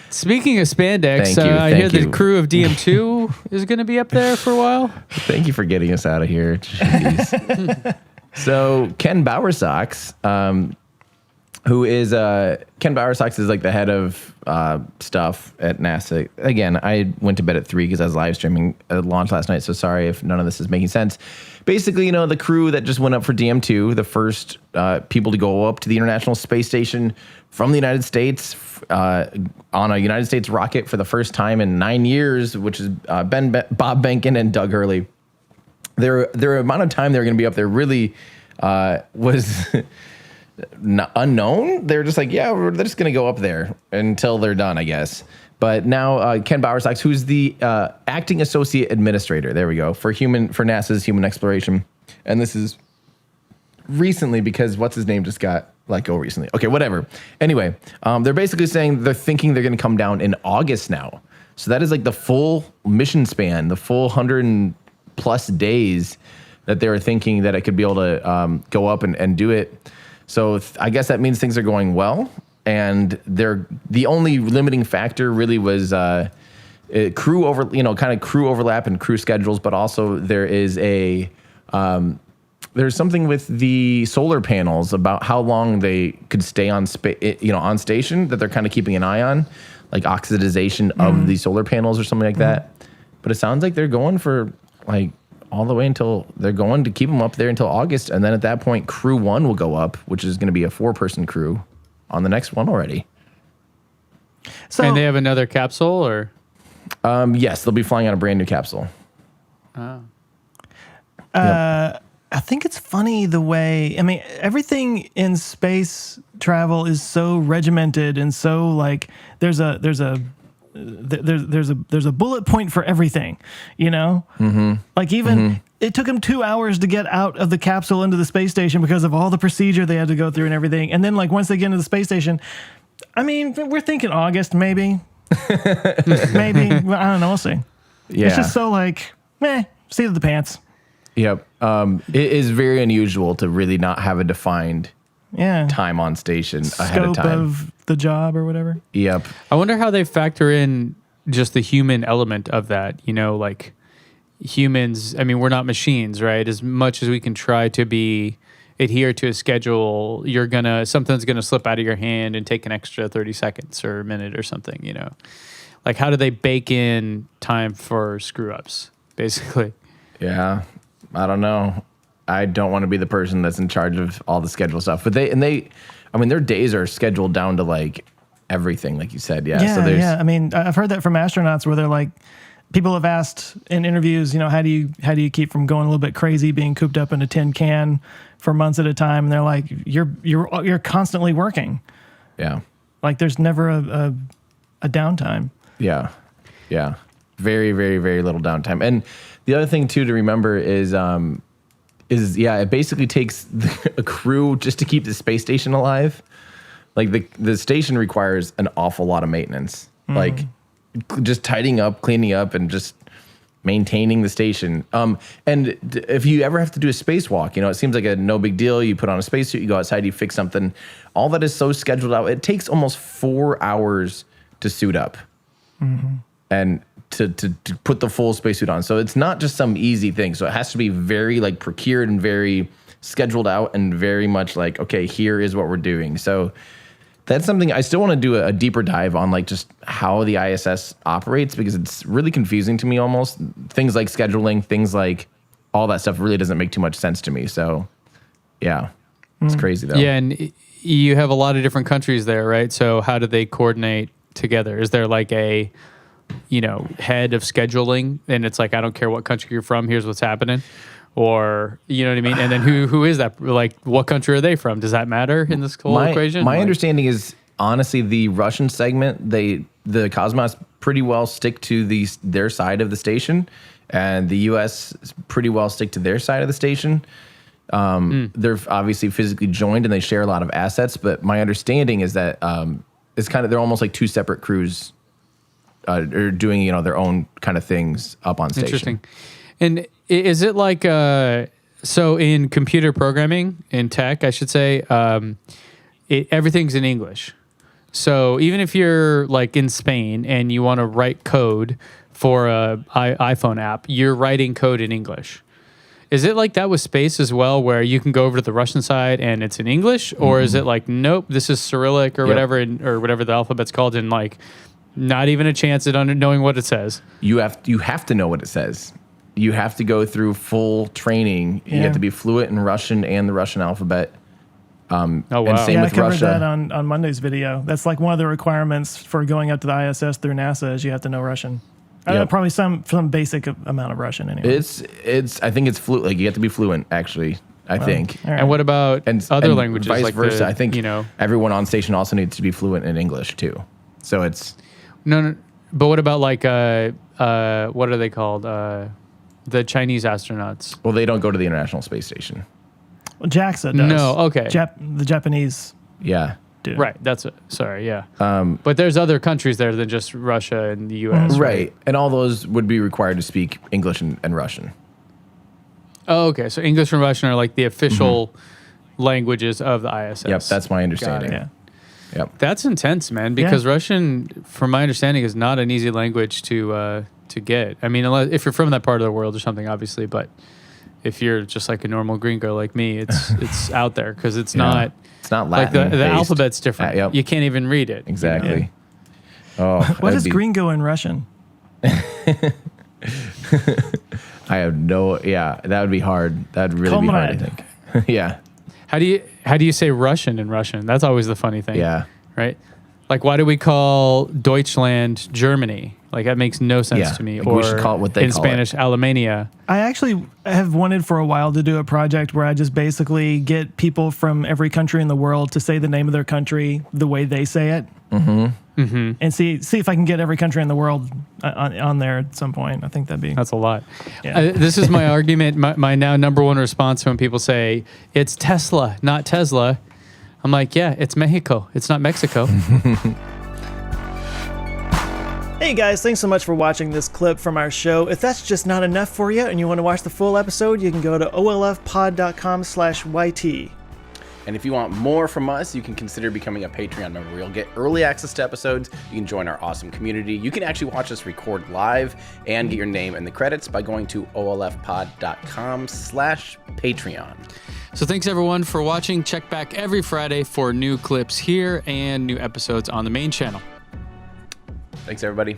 Speaking of spandex, Thank you, I hear thank the you. crew of DM2 is going to be up there for a while. Thank you for getting us out of here. Jeez. So Ken Bowersox, who is Ken Bowersox is like the head of stuff at NASA. Again, I went to bed at 3 because I was live streaming a launch last night. So sorry if none of this is making sense. Basically, the crew that just went up for DM2, the first people to go up to the International Space Station from the United States on a United States rocket for the first time in 9 years, which is Bob Behnken and Doug Hurley. Their amount of time they're going to be up there really was unknown. They're just like, they're just going to go up there until they're done, I guess. But now Ken Bowersox, who's the acting associate administrator, there we go, for NASA's human exploration. And this is recently because what's his name just got let go recently. Okay, whatever. Anyway, they're basically saying they're thinking they're going to come down in August now. So that is like the full mission span, the full 100+ days that they were thinking that it could be able to go up and do it. So I guess that means things are going well. And the only limiting factor really was crew overlap and crew schedules, but also there is there's something with the solar panels about how long they could stay on station that they're kind of keeping an eye on, like oxidization of the solar panels or something like that. But it sounds like they're going for like all the way until they're going to keep them up there until August, and then at that point, Crew 1 will go up, which is going to be a 4-person crew on the next one already. So, and they have another capsule, or? Yes, they'll be flying on a brand new capsule. Oh. Yep. I think it's funny the way, everything in space travel is so regimented and so like there's a bullet point for everything, Mm-hmm. Like even it took them 2 hours to get out of the capsule into the space station because of all the procedure they had to go through and everything. And then like once they get into the space station, we're thinking August maybe, maybe I don't know. We'll see. Yeah. It's just so like, seat of the pants. Yep. It is very unusual to really not have a defined time on station ahead of time. Scope of the job or whatever. Yep. I wonder how they factor in just the human element of that. Like humans, we're not machines, right? As much as we can try to adhere to a schedule, something's gonna slip out of your hand and take an extra 30 seconds or a minute or something, Like how do they bake in time for screw ups, basically? Yeah. I don't know. I don't want to be the person that's in charge of all the schedule stuff. But their days are scheduled down to like everything, like you said. Yeah. I've heard that from astronauts where they're like, people have asked in interviews, how do you keep from going a little bit crazy, being cooped up in a tin can for months at a time? And they're like, you're constantly working. Yeah. Like there's never a downtime. Yeah. Yeah. Very, very, very little downtime. And the other thing too to remember is it basically takes a crew just to keep the space station alive. Like the station requires an awful lot of maintenance, like just tidying up, cleaning up, and just maintaining the station. And if you ever have to do a spacewalk, it seems like a no big deal. You put on a spacesuit, you go outside, you fix something. All that is so scheduled out. It takes almost 4 hours to suit up. And to put the full spacesuit on. So it's not just some easy thing. So it has to be very like procured and very scheduled out and very much like, okay, here is what we're doing. So that's something I still want to do a deeper dive on, like just how the ISS operates, because it's really confusing to me almost. Things like scheduling, things like all that stuff really doesn't make too much sense to me. So yeah, it's crazy though. Yeah. And you have a lot of different countries there, right? So how do they coordinate together? Is there like a head of scheduling, and it's like, I don't care what country you're from, here's what's happening, or you know what I mean? And then who is that? Like, what country are they from? Does that matter in this whole equation? My understanding is honestly the Russian segment, the cosmonauts pretty well stick to their side of the station, and the U.S. pretty well stick to their side of the station. They're obviously physically joined and they share a lot of assets, but my understanding is that they're almost like two separate crews. Or doing, their own kind of things up on station. Interesting. And is it like, so in computer programming, in tech, I should say, everything's in English. So even if you're like in Spain and you want to write code for a iPhone app, you're writing code in English. Is it like that with space as well, where you can go over to the Russian side and it's in English, or is it like, nope, this is Cyrillic or whatever, or whatever the alphabet's called, and like not even a chance at knowing what it says? You have to know what it says. You have to go through full training. You have to be fluent in Russian and the Russian alphabet. Oh wow! And same with I covered Russia. that on Monday's video. That's like one of the requirements for going up to the ISS through NASA is you have to know Russian. Probably some basic amount of Russian anyway. It's I think it's fluent. Like you have to be fluent. Actually, I think. All right. And what about other languages? Vice like versa. I think you know, everyone on station also needs to be fluent in English too. So it's no. But what about like what are they called? The Chinese astronauts. well, they don't go to the International Space Station. Well, JAXA does. No, okay. The Japanese Yeah. do. Right. That's sorry. Yeah. But there's other countries there than just Russia and the U.S. Right. And all those would be required to speak English and Russian. Oh, okay. So English and Russian are like the official languages of the ISS. Yep. That's my understanding. Yeah. Yep. That's intense, man. Because Russian, from my understanding, is not an easy language to get. I mean, unless if you're from that part of the world or something, obviously. But if you're just like a normal gringo like me, it's out there because it's not. It's not Like Latin. the alphabet's different. Yep. You can't even read it. Exactly. Oh, What is gringo in Russian? I have no. Yeah, that would be hard. That would really be hard. I Comrade. think. Yeah. How do you say Russian in Russian? That's always the funny thing. Yeah. Right? Like, why do we call Deutschland Germany? Like, that makes no sense to me. Like, or we should call it what they in call Spanish, Alemania. I actually have wanted for a while to do a project where I just basically get people from every country in the world to say the name of their country the way they say it. And see if I can get every country in the world on there at some point. I think that'd be... That's a lot. Yeah. This is my argument, my now number one response when people say, it's Tesla, not Tesla. I'm like, yeah, it's Mexico. It's not Mexico. Hey guys, thanks so much for watching this clip from our show. If that's just not enough for you and you want to watch the full episode, you can go to olfpod.com/YT. And if you want more from us, you can consider becoming a Patreon member where you'll get early access to episodes. You can join our awesome community. You can actually watch us record live and get your name in the credits by going to olfpod.com/Patreon. So thanks everyone for watching. Check back every Friday for new clips here and new episodes on the main channel. Thanks, everybody.